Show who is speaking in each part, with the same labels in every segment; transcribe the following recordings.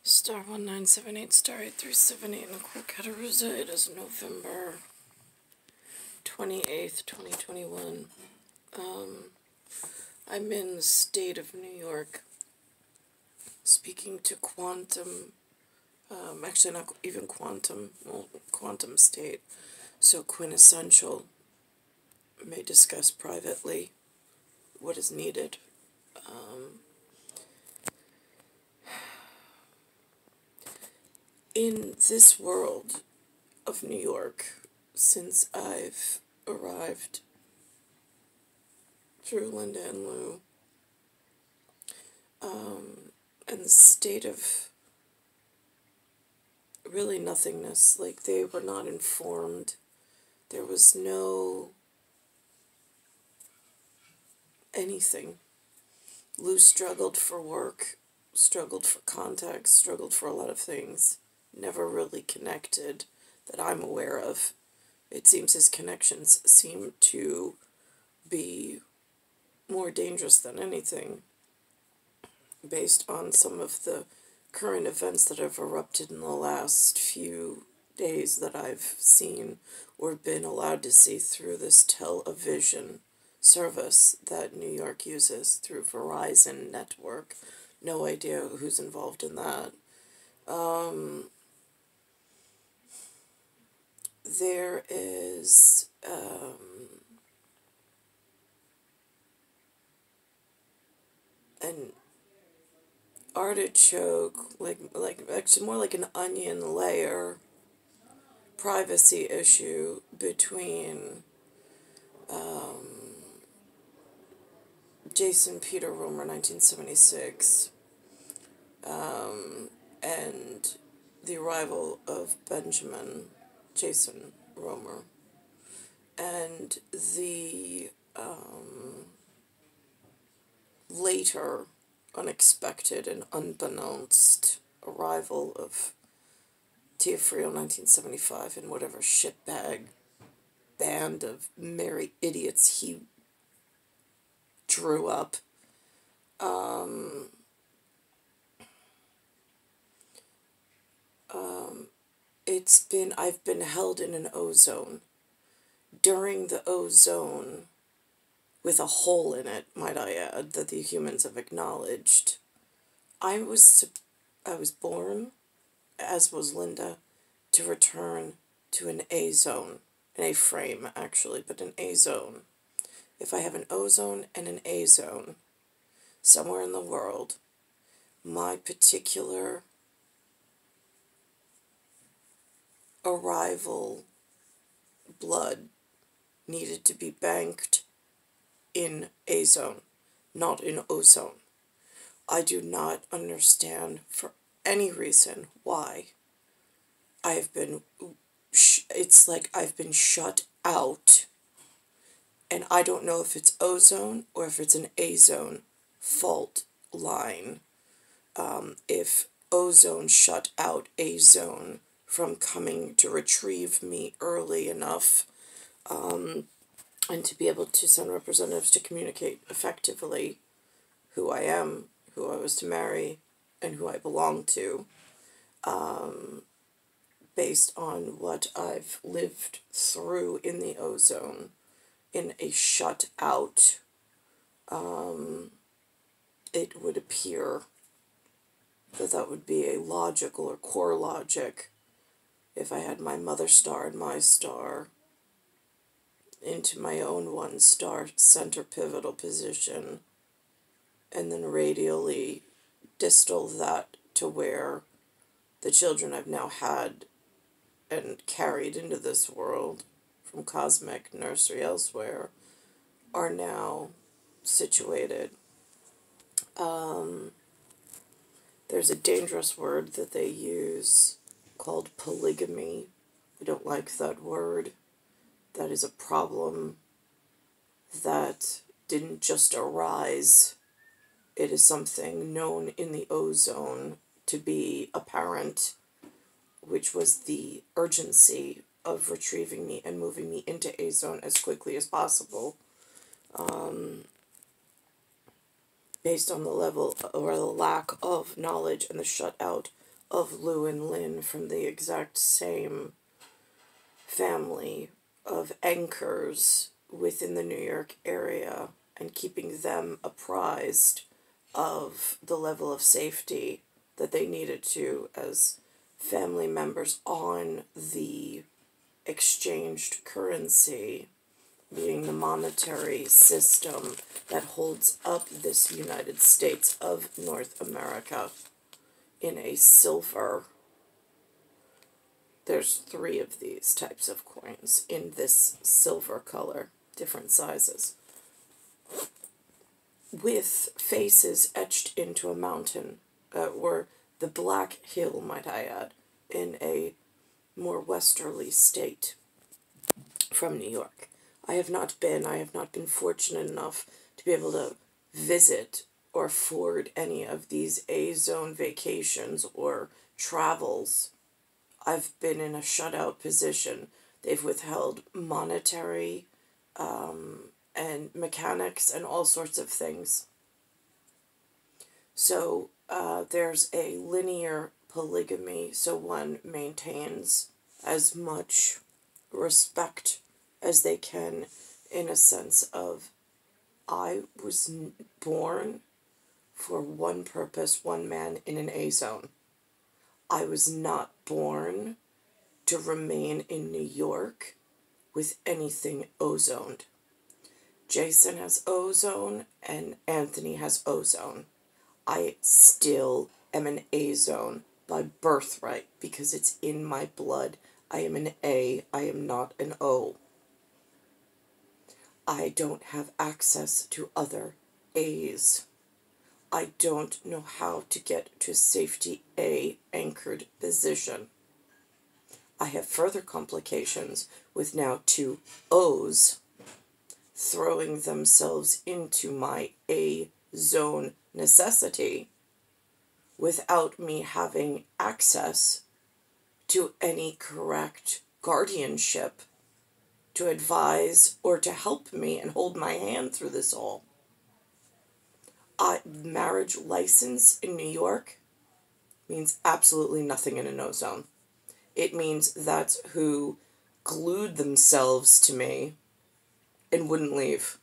Speaker 1: Star 1978, Star 8378, Nicole Cattaruzza. It is November 28th, 2021. I'm in the state of New York speaking to quantum, actually not even quantum, well, quantum state. So Quinessential may discuss privately what is needed. In this world of New York, since I've arrived through Linda and Lou, and the state of really nothingness, like they were not informed, there was no anything. Lou struggled for work, struggled for contact, struggled for a lot of things, never really connected that I'm aware of. It seems his connections seem to be more dangerous than anything, based on some of the current events that have erupted in the last few days that I've seen or been allowed to see through this television service that New York uses through Verizon network. No idea who's involved in that. There is an artichoke, like actually more like an onion layer privacy issue between Jason Peter Romer 1976 and the arrival of Benjamin Jason Romer and the later unexpected and unbeknownst arrival of Frio 1975 and whatever shitbag band of merry idiots he drew up. I've been held in an ozone. During the ozone, with a hole in it, might I add, that the humans have acknowledged, I was born, as was Linda, to return to an A zone. An A frame, actually, but an A zone. If I have an ozone and an A zone somewhere in the world, my particular arrival blood needed to be banked in A zone, not in ozone. I do not understand for any reason why I have been, it's like I've been shut out, and I don't know if it's ozone or if it's an A zone fault line. If ozone shut out A zone from coming to retrieve me early enough, and to be able to send representatives to communicate effectively who I am, who I was to marry, and who I belong to, based on what I've lived through in the ozone, in a shut out, it would appear that that would be a logical or core logic if I had my mother star and my star into my own one star center pivotal position, and then radially distal that to where the children I've now had and carried into this world from cosmic nursery elsewhere are now situated. There's a dangerous word that they use called polygamy. I don't like that word. That is a problem that didn't just arise. It is something known in the ozone to be apparent, which was the urgency of retrieving me and moving me into A zone as quickly as possible, based on the level or the lack of knowledge and the shut out of Lou and Lynn from the exact same family of anchors within the New York area and keeping them apprised of the level of safety that they needed to as family members on the exchanged currency, being the monetary system that holds up this United States of North America in a silver. There's 3 of these types of coins in this silver color, different sizes, with faces etched into a mountain, or the Black Hill, might I add, in a more westerly state from New York. I have not been fortunate enough to be able to visit or afford any of these A-zone vacations or travels. I've been in a shutout position. They've withheld monetary and mechanics and all sorts of things. So there's a linear polygamy, so one maintains as much respect as they can, in a sense of, I was born for one purpose, one man in an A-zone. I was not born to remain in New York with anything O-zoned. Jason has O-zone and Anthony has O-zone. I still am an A-zone by birthright because it's in my blood. I am an A, I am not an O. I don't have access to other A's. I don't know how to get to safety A anchored position. I have further complications with now 2 O's throwing themselves into my A zone necessity without me having access to any correct guardianship to advise or to help me and hold my hand through this all. Marriage license in New York means absolutely nothing in a no zone. It means that's who glued themselves to me and wouldn't leave,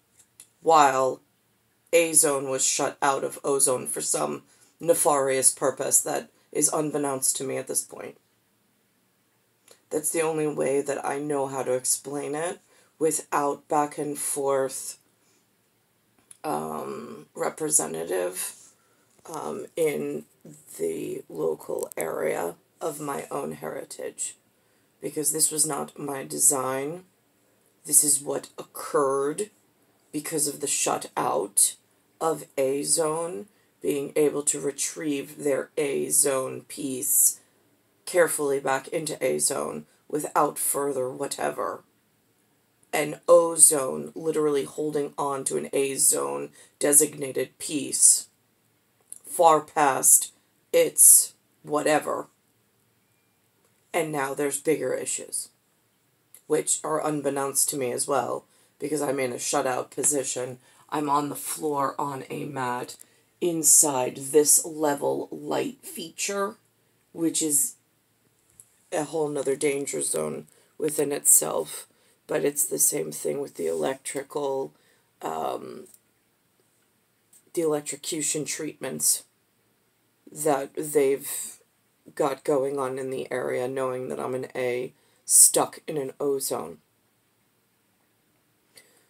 Speaker 1: while A-zone was shut out of O-zone for some nefarious purpose that is unbeknownst to me at this point. That's the only way that I know how to explain it without back and forth representative in the local area of my own heritage. Because this was not my design. This is what occurred because of the shut out of A-zone being able to retrieve their A-zone piece carefully back into A-zone without further whatever. And O-zone literally holding on to an A-zone designated piece far past its whatever. And now there's bigger issues, which are unbeknownst to me as well, because I'm in a shutout position. I'm on the floor on a mat inside this level light feature, which is a whole nother danger zone within itself. But it's the same thing with the electrical, the electrocution treatments that they've got going on in the area, knowing that I'm an A stuck in an O zone.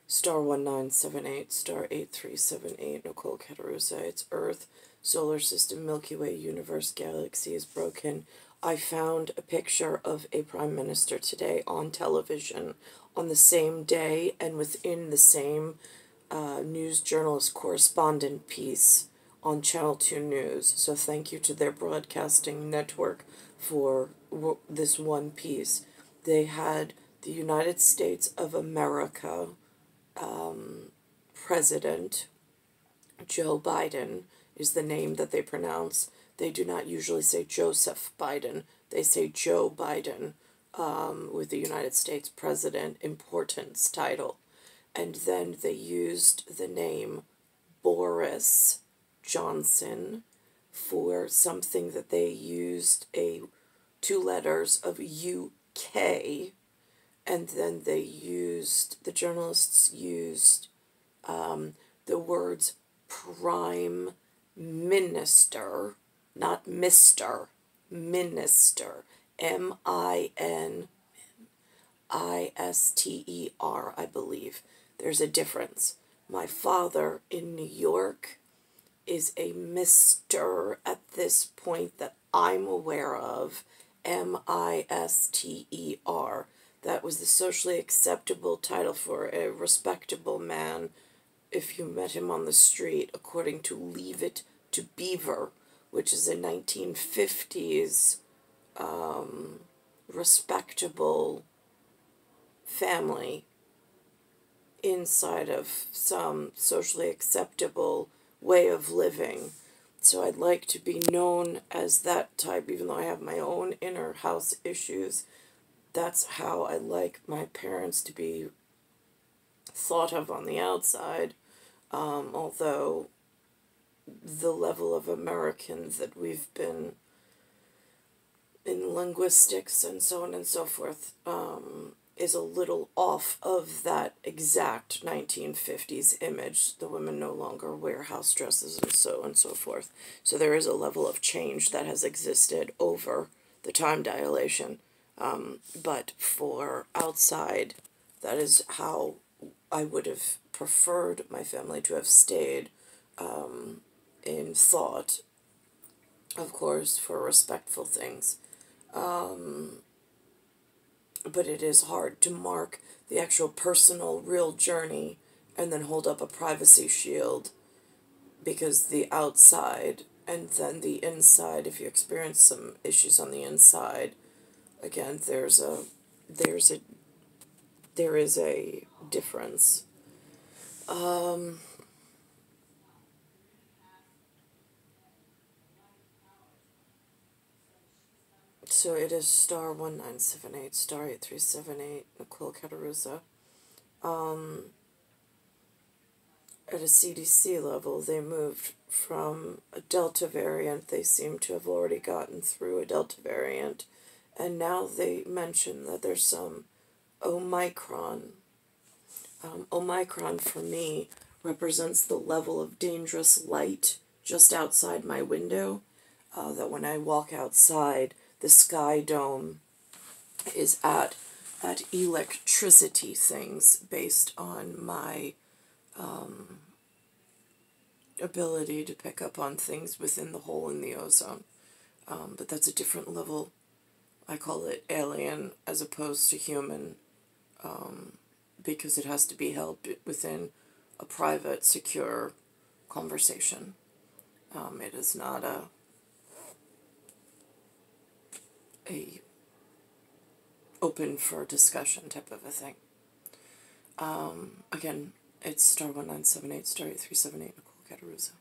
Speaker 1: Star 1978, star 8378, Nicole, Cattaruzza, it's Earth, solar system, Milky Way, universe, galaxy is broken. I found a picture of a prime minister today on television on the same day and within the same news journalist correspondent piece on Channel 2 News. So thank you to their broadcasting network for this one piece. They had the United States of America President Joe Biden is the name that they pronounce. They do not usually say Joseph Biden. They say Joe Biden with the United States President importance title. And then they used the name Boris Johnson for something that they used two letters of UK, and then the journalists used the words prime minister, not Mr., minister, MINISTER, I believe. There's a difference. My father in New York is a Mr. at this point that I'm aware of, MISTER. That was the socially acceptable title for a respectable man if you met him on the street, according to Leave It to Beaver, which is a 1950s respectable family inside of some socially acceptable way of living. So I'd like to be known as that type, even though I have my own inner house issues. That's how I like my parents to be thought of on the outside, although the level of Americans that we've been in linguistics and so on and so forth is a little off of that exact 1950s image. The women no longer wear house dresses and so forth. So there is a level of change that has existed over the time dilation. But for outside, that is how I would have preferred my family to have stayed in thought, of course, for respectful things. But it is hard to mark the actual personal, real journey and then hold up a privacy shield, because the outside and then the inside, if you experience some issues on the inside, again, there is a difference. So it is star 1978, star 8378, Nicole Cattaruzza. At a CDC level, they moved from a Delta variant. They seem to have already gotten through a Delta variant, and now they mention that there's some Omicron. Omicron, for me, represents the level of dangerous light just outside my window, that when I walk outside, the sky dome is at electricity things based on my ability to pick up on things within the hole in the ozone. But that's a different level. I call it alien as opposed to human, because it has to be held within a private, secure conversation. It is not a open for discussion type of a thing. Again, it's star 1978, star 8378, Nicole Cattaruzza.